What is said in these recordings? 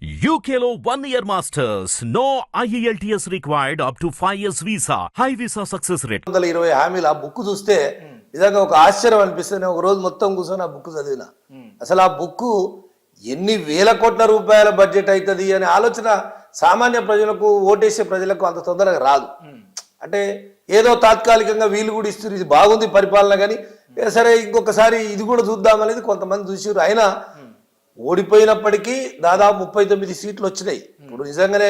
UKLO 1 year masters. No IELTS required up to 5 years visa. High visa success rate. 120 హామీలు ఆ book చూస్తే నిజంగా ఒక ఆశ్చర్యం అనిపిస్తుంది. ఒక రోజు మొత్తం కూర్చొని ఆ బుక్ చదివిన అసలు ఆ బుక్ ఎన్ని వేల కోట్ల రూపాయల బడ్జెట్ అవుతుంది అనే ఆలోచన సామాన్య ప్రజలకు ఓటేసే ప్రజలకు అంత తొందరగా రాదు. అంటే ఏదో తాత్కాలికంగా వీళ్ళు కూడా ఇస్తారు, ఇది బాగుంది పరిపాలన, కానీ సరే ఇంకొకసారి ఇది కూడా చూద్దామనేది కొంతమంది చూసారు. అయినా ఓడిపోయినప్పటికీ దాదాపు 39 సీట్లు వచ్చినాయి. ఇప్పుడు నిజంగానే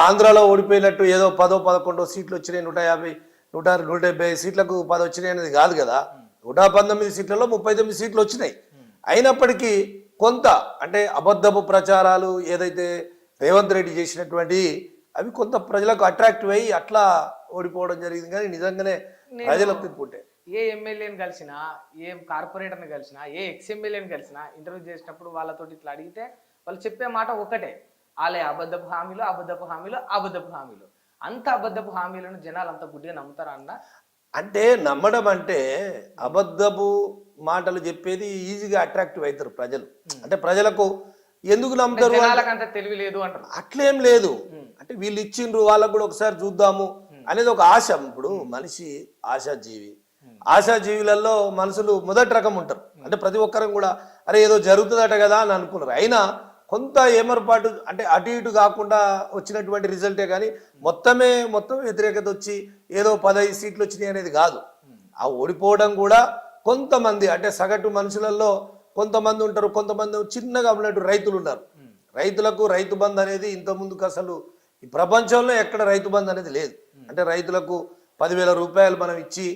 ఆంధ్రాలో ఓడిపోయినట్టు ఏదో 10-11 సీట్లు వచ్చినాయి, 150 170 సీట్లకు 10 వచ్చినాయి అనేది కాదు కదా. 119 సీట్లలో 39 సీట్లు వచ్చినాయి. అయినప్పటికీ కొంత అంటే అబద్ధపు ప్రచారాలు ఏదైతే రేవంత్ రెడ్డి చేసినటువంటి అవి కొంత ప్రజలకు అట్రాక్టివ్ అయ్యి అట్లా ఓడిపోవడం జరిగింది. కానీ నిజంగానే ప్రజలకు తిప్పుంటే ఏ ఎమ్మెల్యేని కలిసినా, ఏ కార్పొరేటర్ని కలిసినా, ఏ ఎక్స్ఎమ్మెల్యేని కలిసినా ఇంటర్వ్యూ చేసినప్పుడు వాళ్ళతోటి ఇట్లా అడిగితే వాళ్ళు చెప్పే మాట ఒకటే, వాళ్ళే అబద్ధపు హామీలు, అబద్ధపు హామీలు, అబద్ధపు హామీలు. అంత అబద్ధపు హామీలను జనాలు అంత గుడ్డిగా నమ్ముతారా అన్న? అంటే నమ్మడం అంటే అబద్ధపు మాటలు చెప్పేది ఈజీగా అట్రాక్టివ్ అవుతారు ప్రజలు. అంటే ప్రజలకు ఎందుకు నమ్ముతారు, అంత తెలివి లేదు అంటారు. అట్లేం లేదు. అంటే వీళ్ళు ఇచ్చిండ్రు వాళ్ళకు కూడా ఒకసారి చూద్దాము అనేది ఒక ఆశ. ఇప్పుడు మనిషి ఆశాజీవి. ఆశాజీవులలో మనుషులు మొదటి రకం ఉంటారు. అంటే ప్రతి ఒక్కరం కూడా అరే ఏదో జరుగుతుందట కదా అని అనుకున్నారు. అయినా కొంత ఏమరపాటు అంటే అటు ఇటు కాకుండా వచ్చినటువంటి రిజల్టే కానీ మొత్తం వ్యతిరేకత వచ్చి ఏదో 15 సీట్లు వచ్చినాయి అనేది కాదు. ఆ ఓడిపోవడం కూడా కొంతమంది అంటే సగటు మనుషులలో కొంతమంది ఉంటారు, కొంతమంది చిన్నగా ఉన్నట్టు రైతులు ఉన్నారు. రైతులకు రైతు బంధు అనేది ఇంత ముందుకు అసలు ఈ ప్రపంచంలో ఎక్కడ రైతు బంధు అనేది లేదు. అంటే రైతులకు 10,000 రూపాయలు మనం ఇచ్చి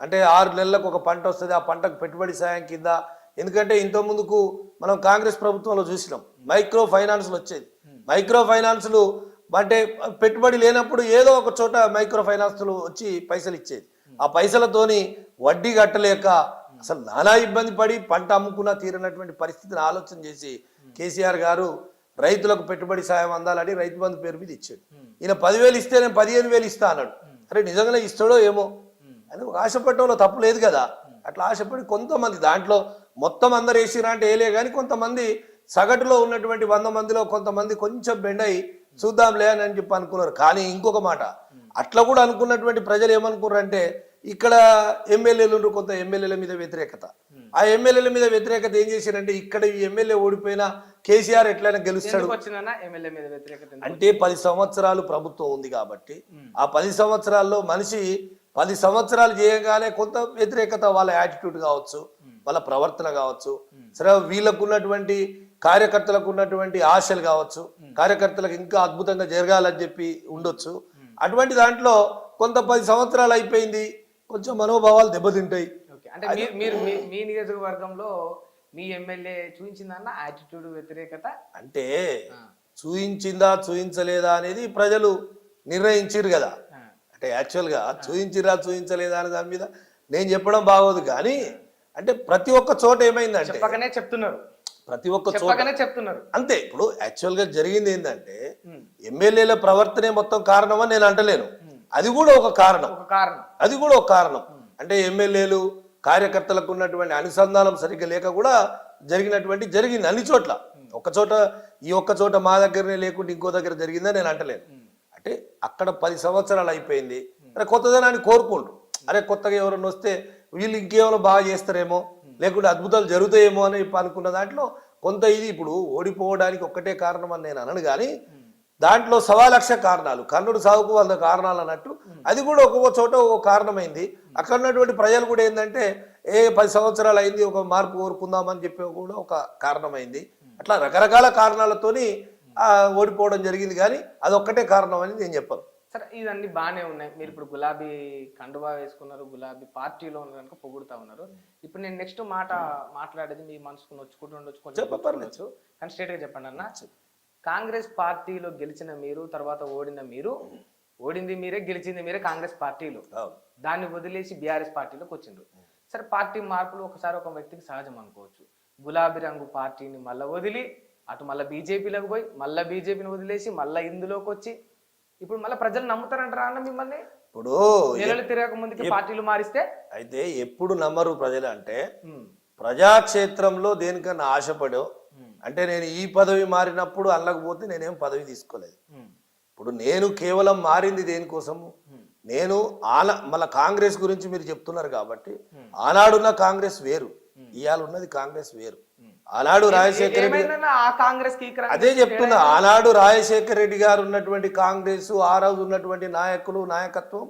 అంటే 6 నెలలకు ఒక పంట వస్తుంది, ఆ పంటకు పెట్టుబడి సాయం కింద. ఎందుకంటే ఇంత ముందుకు మనం కాంగ్రెస్ ప్రభుత్వంలో చూసినాం మైక్రో ఫైనాన్స్లు వచ్చేది. మైక్రో ఫైనాన్స్లు అంటే పెట్టుబడి లేనప్పుడు ఏదో ఒక చోట మైక్రో ఫైనాన్స్లు వచ్చి పైసలు ఇచ్చేది. ఆ పైసలతోని వడ్డీ కట్టలేక అసలు నానా ఇబ్బంది పడి పంట అమ్ముకున్నా తీరనటువంటి పరిస్థితిని ఆలోచన చేసి కేసీఆర్ గారు రైతులకు పెట్టుబడి సాయం అందాలని రైతు బంధు పేరు మీద ఇచ్చాడు. ఈయన 10,000 ఇస్తే నేను 15,000 ఇస్తా అన్నాడు. అరే నిజంగానే ఇస్తాడో ఏమో అని ఒక ఆశపడటంలో తప్పు లేదు కదా. అట్లా ఆశపడి కొంతమంది దాంట్లో మొత్తం అందరు వేసిరా అంటే వేయలే, కానీ కొంతమంది సగటులో ఉన్నటువంటి 100 మందిలో కొంతమంది కొంచెం బెండయి చూద్దాంలే అని చెప్పి అనుకున్నారు. కానీ ఇంకొక మాట, అట్లా కూడా అనుకున్నటువంటి ప్రజలు ఏమనుకున్నారు అంటే ఇక్కడ ఎమ్మెల్యేలు కొంత ఎమ్మెల్యేల మీద వ్యతిరేకత. ఆ ఎమ్మెల్యేల మీద వ్యతిరేకత ఏం చేశారంటే ఇక్కడ ఈ ఎమ్మెల్యే ఓడిపోయినా కేసీఆర్ ఎట్లయినా గెలుస్తాడు అంటే 10 సంవత్సరాలు ప్రభుత్వం ఉంది కాబట్టి ఆ 10 సంవత్సరాల్లో మనిషి 10 సంవత్సరాలు చేయగానే కొంత వ్యతిరేకత, వాళ్ళ యాటిట్యూడ్ కావచ్చు, వాళ్ళ ప్రవర్తన కావచ్చు, సరే వీళ్ళకు ఉన్నటువంటి కార్యకర్తలకు ఉన్నటువంటి ఆశలు కావచ్చు, కార్యకర్తలకు ఇంకా అద్భుతంగా జరగాలని చెప్పి ఉండొచ్చు. అటువంటి దాంట్లో కొంత 10 సంవత్సరాలు అయిపోయింది, కొంచెం మనోభావాలు దెబ్బతింటాయి. అంటే మీరు మీ నియోజకవర్గంలో మీ ఎమ్మెల్యే చూపించిందన్న యాటిట్యూడ్ వ్యతిరేకత అంటే చూయించిందా చూయించలేదా అనేది ప్రజలు నిర్ణయించారు కదా. అంటే యాక్చువల్గా చూయించలేదా అనే దాని మీద నేను చెప్పడం బాగోదు. కానీ అంటే ప్రతి ఒక్క చోట ఏమైందంటే చెప్తున్నారు, ప్రతి ఒక్క చోట చెప్తున్నారు అంతే. ఇప్పుడు యాక్చువల్గా జరిగింది ఏంటంటే ఎమ్మెల్యేల ప్రవర్తనే మొత్తం కారణం అని నేను అంటలేను. అది కూడా ఒక కారణం. అది కూడా ఒక కారణం. అంటే ఎమ్మెల్యేలు కార్యకర్తలకు ఉన్నటువంటి అనుసంధానం సరిగ్గా లేక కూడా జరిగింది అన్ని చోట్ల. ఈ ఒక్క చోట మా దగ్గరనే లేకుంటే ఇంకో దగ్గర జరిగిందని నేను అంటలేను. అంటే అక్కడ 10 సంవత్సరాలు అయిపోయింది, అరే కొత్తదనాన్ని కోరుకుంటారు. అరే కొత్తగా ఎవరైనా వస్తే వీళ్ళు ఇంకేమైనా బాగా చేస్తారేమో, లేకుంటే అద్భుతాలు జరుగుతాయేమో అని అనుకున్న దాంట్లో కొంత ఇది. ఇప్పుడు ఓడిపోవడానికి ఒక్కటే కారణం అని నేను అనను, కానీ దాంట్లో 1,00,000 కారణాలు, కర్ణుడు సాగుకు 100 కారణాలు అన్నట్టు అది కూడా ఒక్కొక్క చోట ఒక కారణమైంది. అక్కడ ఉన్నటువంటి ప్రజలు కూడా ఏంటంటే 10 సంవత్సరాలు అయింది, ఒక మార్పు కోరుకుందామని చెప్పి కూడా ఒక కారణమైంది. అట్లా రకరకాల కారణాలతోని ఓడిపోవడం జరిగింది, కానీ అదొక్కటే కారణం అని నేను చెప్పను. సరే ఇవన్నీ బాగానే ఉన్నాయి. మీరు ఇప్పుడు గులాబీ కండువా వేసుకున్నారు, గులాబీ పార్టీలో ఉన్నారు కనుక పొగుడుతా ఉన్నారు. ఇప్పుడు నేను నెక్స్ట్ మాట్లాడేది మీ మనసుకు నొచ్చుకుంటుండొచ్చు, కొంచెం కానీ స్ట్రేట్ గా చెప్పండి అన్న. కాంగ్రెస్ పార్టీలో గెలిచిన మీరు, తర్వాత ఓడింది మీరే, గెలిచింది మీరే కాంగ్రెస్ పార్టీలో. దాన్ని వదిలేసి బీఆర్ఎస్ పార్టీలోకి వచ్చిండ్రు. సరే పార్టీ మార్పులు ఒకసారి ఒక వ్యక్తికి సహజం అనుకోవచ్చు. గులాబీ రంగు పార్టీని మళ్ళీ వదిలి అటు మళ్ళీ బీజేపీలోకి పోయి మళ్ళీ బీజేపీని వదిలేసి మళ్ళీ ఇందులోకి వచ్చి ఇప్పుడు మళ్ళీ ప్రజలు నమ్ముతారంటారా అన్న మిమ్మల్ని? ఇప్పుడు తిరగక ముందుకి పార్టీలు మారిస్తే అయితే ఎప్పుడు నమ్మరు ప్రజలు. అంటే ప్రజాక్షేత్రంలో దేనికన్నా ఆశపడో అంటే నేను ఈ పదవి మారినప్పుడు అల్లకపోతే నేనేం పదవి తీసుకోలేదు. ఇప్పుడు నేను కేవలం మారింది దేనికోసము, నేను మళ్ళీ కాంగ్రెస్ గురించి మీరు చెప్తున్నారు కాబట్టి ఆనాడున్న కాంగ్రెస్ వేరు, ఇవాళ ఉన్నది కాంగ్రెస్ వేరు. ఆనాడు రాజశేఖర రెడ్డి, అదే చెప్తున్నా, ఆనాడు రాజశేఖర రెడ్డి గారు ఉన్నటువంటి కాంగ్రెస్, ఆ రోజు ఉన్నటువంటి నాయకులు నాయకత్వం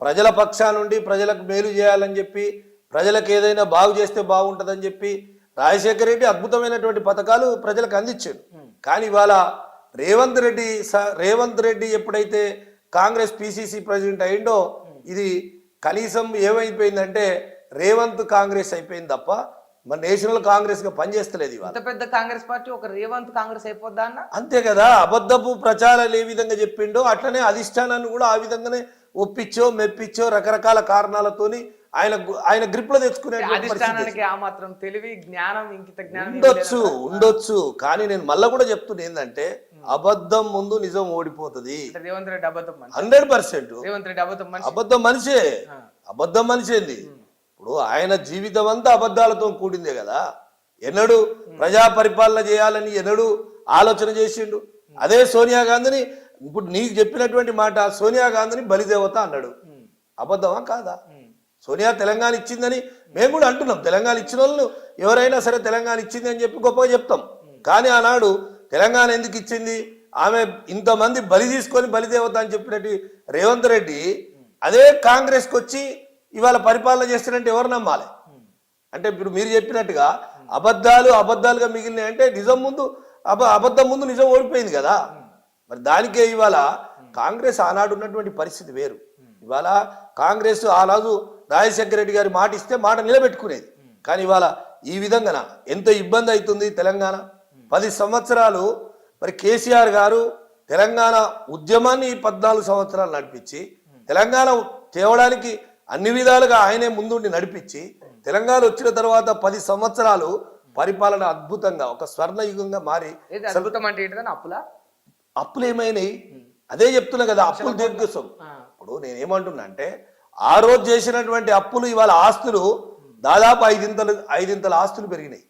ప్రజల పక్షా నుండి ప్రజలకు మేలు చేయాలని చెప్పి, ప్రజలకు ఏదైనా బాగు చేస్తే బాగుంటుందని చెప్పి రాజశేఖర రెడ్డి అద్భుతమైనటువంటి పథకాలు ప్రజలకు అందించాడు. కానీ ఇవాళ రేవంత్ రెడ్డి ఎప్పుడైతే కాంగ్రెస్ పిసిసి ప్రెసిడెంట్ అయిండో, ఇది కనీసం ఏమైపోయిందంటే రేవంత్ కాంగ్రెస్ అయిపోయింది తప్ప మన నేషనల్ కాంగ్రెస్ గా పనిచేస్తలేదు. ఇంత పెద్ద కాంగ్రెస్ పార్టీ ఒక రేవంత్ కాంగ్రెస్ అయిపోద్దా అన్న? అంతే కదా, అబద్ధపు ప్రచారాలు ఏ విధంగా చెప్పిండో అట్లనే అధిష్టానాన్ని కూడా ఆ విధంగా ఒప్పించో మెప్పించో రకరకాల కారణాలతోని ఆయన గ్రిప్ లో తెచ్చుకునే అధిష్టానానికి ఆ మాత్రం తెలివి జ్ఞానం ఇంకిత జ్ఞానం ఉండొచ్చు. కానీ నేను మళ్ళా కూడా చెప్తున్నా ఏంటంటే, అబద్ధం ముందు నిజం ఓడిపోతుంది. రేవంత్ రెడ్డి అబద్ధం 100%. రేవంత్ రెడ్డి అబద్ధం మనిషే, అబద్ధం మనిషేంది. ఇప్పుడు ఆయన జీవితం అంతా అబద్ధాలతో కూడిందే కదా. ఎన్నడూ ప్రజా పరిపాలన చేయాలని ఎన్నడూ ఆలోచన చేసిండు. అదే సోనియా గాంధీని, ఇప్పుడు నీకు చెప్పినటువంటి మాట, సోనియా గాంధీని బలిదేవత అన్నాడు. అబద్ధమా కాదా? సోనియా తెలంగాణ ఇచ్చిందని మేము కూడా అంటున్నాం. తెలంగాణ ఇచ్చిన వాళ్ళు ఎవరైనా సరే తెలంగాణ ఇచ్చింది అని చెప్పి గొప్పగా చెప్తాం. కానీ ఆనాడు తెలంగాణ ఎందుకు ఇచ్చింది, ఆమె ఇంతమంది బలి తీసుకొని బలిదేవత అని చెప్పినట్టు రేవంత్ రెడ్డి అదే కాంగ్రెస్కి వచ్చి ఇవాళ పరిపాలన చేస్తున్నట్టు ఎవరు నమ్మాలి? అంటే ఇప్పుడు మీరు చెప్పినట్టుగా అబద్ధాలుగా మిగిలినాయి అంటే నిజం ముందు అబద్ధం ముందు నిజం ఓడిపోయింది కదా. మరి దానికే ఇవాళ కాంగ్రెస్ ఆనాడు ఉన్నటువంటి పరిస్థితి వేరు. ఇవాళ కాంగ్రెస్ ఆ రోజు రాజశేఖర రెడ్డి గారి మాట ఇస్తే మాట నిలబెట్టుకునేది. కానీ ఇవాళ ఈ విధంగా ఎంత ఇబ్బంది అవుతుంది తెలంగాణ. 10 సంవత్సరాలు మరి కేసీఆర్ గారు తెలంగాణ ఉద్యమాన్ని 14 సంవత్సరాలు నడిపించి, తెలంగాణ తేవడానికి అన్ని విధాలుగా ఆయనే ముందుండి నడిపించి, తెలంగాణ వచ్చిన తర్వాత 10 సంవత్సరాలు పరిపాలన అద్భుతంగా ఒక స్వర్ణయుగంగా మారి, అప్పులు ఏమైనాయి అదే చెప్తున్నా కదా, అప్పులు దీర్ఘసం. ఇప్పుడు నేనేమంటున్నా అంటే, ఆ రోజు చేసినటువంటి అప్పులు ఇవాళ ఆస్తులు దాదాపు 5 ఆస్తులు పెరిగినాయి.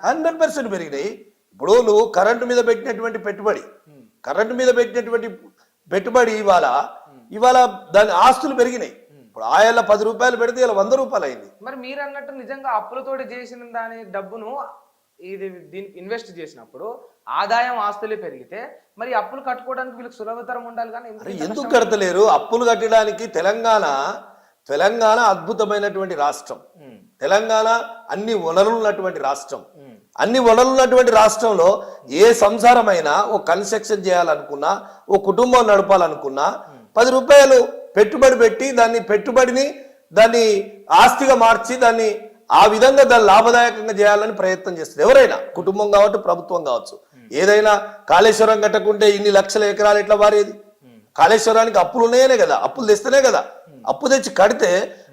100% పెరిగినాయి. ఇప్పుడు నువ్వు కరెంటు మీద పెట్టినటువంటి పెట్టుబడి ఇవాళ దాని ఆస్తులు పెరిగినాయి. ఇప్పుడు ఆయల 10 రూపాయలు పెడితే ఇలా 100 రూపాయలు అయింది. మరి మీరు అన్నట్టు నిజంగా అప్పులతోటి చేసిన దాని డబ్బును దీనికి ఇన్వెస్ట్ చేసినప్పుడు ఆదాయం ఆస్తులే పెరిగితే మరి అప్పులు కట్టుకోవడానికి వీళ్ళకి సులభతరం ఉండాలి. కానీ ఎందుకు కడతలేరు? అప్పులు కట్టడానికి తెలంగాణ అద్భుతమైనటువంటి రాష్ట్రం. తెలంగాణ అన్ని వనరులున్నటువంటి రాష్ట్రం. అన్ని వనరులున్నటువంటి రాష్ట్రంలో ఏ సంసారమైనా ఓ కన్స్ట్రక్షన్ చేయాలనుకున్నా, ఓ కుటుంబం నడపాలనుకున్నా 10 రూపాయలు పెట్టుబడి పెట్టి దాన్ని ఆస్తిగా మార్చి దాన్ని ఆ విధంగా దాన్ని లాభదాయకంగా చేయాలని ప్రయత్నం చేస్తుంది ఎవరైనా, కుటుంబం కావచ్చు ప్రభుత్వం కావచ్చు. ఏదైనా కాళేశ్వరం కట్టకుంటే ఇన్ని లక్షల ఎకరాలు ఎట్లా మారేది? కాళేశ్వరానికి అప్పులు ఉన్నాయనే కదా, అప్పులు తెస్తేనే కదా. అప్పు తెచ్చి కడితే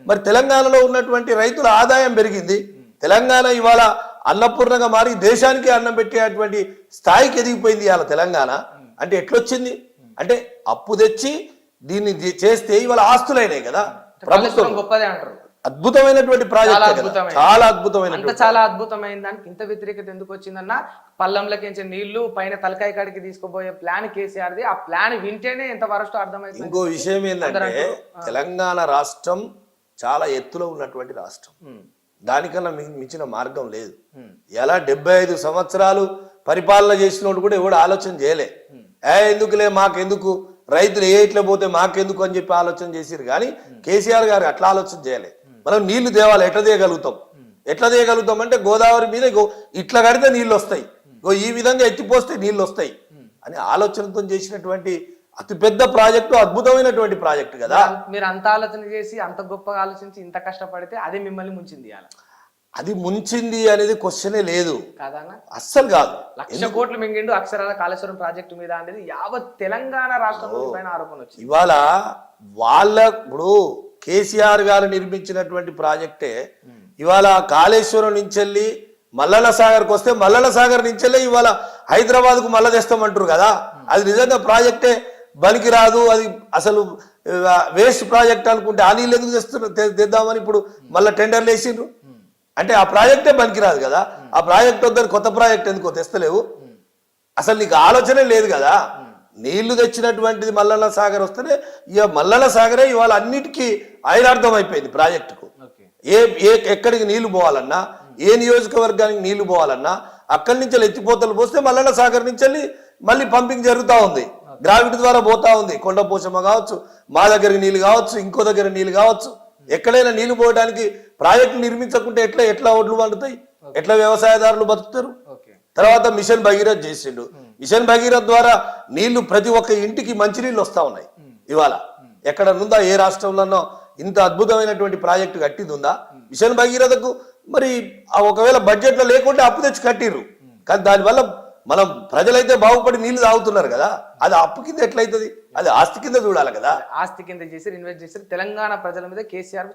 మరి తెలంగాణలో ఉన్నటువంటి రైతుల ఆదాయం పెరిగింది. తెలంగాణ ఇవాళ అన్నపూర్ణగా మారి దేశానికి అన్నం పెట్టేటువంటి స్థాయికి ఎదిగిపోయింది ఇవాళ తెలంగాణ. అంటే ఎట్లొచ్చింది అంటే, అప్పు తెచ్చి దీన్ని చేస్తే ఇవాళ ఆస్తులైనాయి కదా. ప్రభుత్వం గొప్పదే అంటారు. అద్భుతమైనటువంటి ప్రాజెక్ట్, చాలా అద్భుతమైన, చాలా అద్భుతమైన దానికి ఇంత వ్యతిరేకత ఎందుకు వచ్చిందన్న? పల్లంలోకి నీళ్లు పైన తలకాయ కాడికి తీసుకుపోయే ప్లాన్ కేసీఆర్ది. ఆ ప్లాన్ వింటేనే ఎంత వరస్టో అర్థమైంది. ఇంకో విషయం ఏంటంటే, తెలంగాణ రాష్ట్రం చాలా ఎత్తులో ఉన్నటువంటి రాష్ట్రం. దానికన్నా మించిన మార్గం లేదు. ఎలా 75 సంవత్సరాలు పరిపాలన చేసినోడు కూడా ఎవడు ఆలోచన చేయలే. ఎందుకులే మాకెందుకు, రైతులు ఇట్లా పోతే మాకెందుకు అని చెప్పి ఆలోచన చేసిరు. కానీ కేసీఆర్ గారు అట్లా ఆలోచన చేయలే. మనం నీళ్లు తేవాలి, ఎట్లా తీయగలుగుతాం అంటే, గోదావరి మీద ఇట్లా కడితే నీళ్ళు వస్తాయి, ఈ విధంగా ఎత్తిపోస్తే నీళ్ళు వస్తాయి అని ఆలోచనతో చేసినటువంటి అతిపెద్ద ప్రాజెక్టు, అద్భుతమైనటువంటి ప్రాజెక్టు కదా. మీరు అంత ఆలోచన చేసి అంత గొప్పగా ఆలోచించి ఇంత కష్టపడితే అది మిమ్మల్ని ముంచింది. అది ముంచింది అనేది క్వశ్చనే లేదు కదా, అస్సలు కాదు. 1,00,000 కోట్లు మింగిండు అక్షరాల కాళేశ్వరం ప్రాజెక్టు మీద అనేది యావత్ తెలంగాణ రాష్ట్రంలో పైన ఆరోపణ వచ్చింది. ఇవాళ ఇప్పుడు కేసీఆర్ గారు నిర్మించినటువంటి ప్రాజెక్టే ఇవాళ కాళేశ్వరం నుంచి వెళ్ళి మల్లన్న సాగర్కి వస్తే, మల్లన్న సాగర్ నుంచి వెళ్ళి ఇవాళ హైదరాబాద్ కు మళ్ళా తెస్తామంటారు కదా. అది నిజంగా ప్రాజెక్టే బలికి రాదు, అది అసలు వేస్ట్ ప్రాజెక్ట్ అనుకుంటే ఆ నీళ్ళు ఎందుకు తెద్దామని ఇప్పుడు మళ్ళీ టెండర్లు వేసిండ్రు. అంటే ఆ ప్రాజెక్టే పనికిరాదు కదా. ఆ ప్రాజెక్ట్ వద్దని కొత్త ప్రాజెక్ట్ ఎందుకో తెస్తలేవు. అసలు నీకు ఆలోచనే లేదు కదా. నీళ్లు తెచ్చినటువంటిది మల్లన్న సాగర్ వస్తేనే ఇక మల్లన్న సాగరే ఇవాళ అన్నిటికీ ఐరార్థం అయిపోయింది ప్రాజెక్టుకు. ఎక్కడికి నీళ్లు పోవాలన్నా, ఏ నియోజకవర్గానికి నీళ్లు పోవాలన్నా అక్కడి నుంచి ఎత్తిపోతలు పోస్తే మల్లన్న సాగర్ నుంచి మళ్ళీ పంపింగ్ జరుగుతూ ఉంది. గ్రావిటీ ద్వారా పోతా ఉంది. కొండపోచమ్మ కావచ్చు, మా దగ్గర నీళ్లు కావచ్చు, ఇంకో దగ్గర నీళ్లు కావచ్చు. ఎక్కడైనా నీళ్లు పోవడానికి ప్రాజెక్టు నిర్మించకుంటే ఎట్లా ఒడ్లు పండుతాయి, ఎట్లా వ్యవసాయదారులు బతుకుతారు. తర్వాత మిషన్ భగీరథ్ చేసిండు. మిషన్ భగీరథ్ ద్వారా నీళ్లు ప్రతి ఒక్క ఇంటికి మంచినీళ్ళు వస్తా ఉన్నాయి. ఇవాళ ఎక్కడ ఉందా, ఏ రాష్ట్రంలోనో ఇంత అద్భుతమైనటువంటి ప్రాజెక్టు కట్టింది ఉందా? మిషన్ భగీరథకు మరి ఒకవేళ బడ్జెట్ లో లేకుంటే అప్పు తెచ్చి కట్టిర్రు, కానీ దానివల్ల మనం ప్రజలైతే బాగుపడి నీళ్లు తాగుతున్నారు కదా. అది అప్పు కింద ఎట్లయితుంది? అది ఆస్తి కింద చూడాలి కదా. ఆస్తి కింద చేసి ఇన్వెస్ట్ చేసి తెలంగాణ ప్రజల మీద కేసీఆర్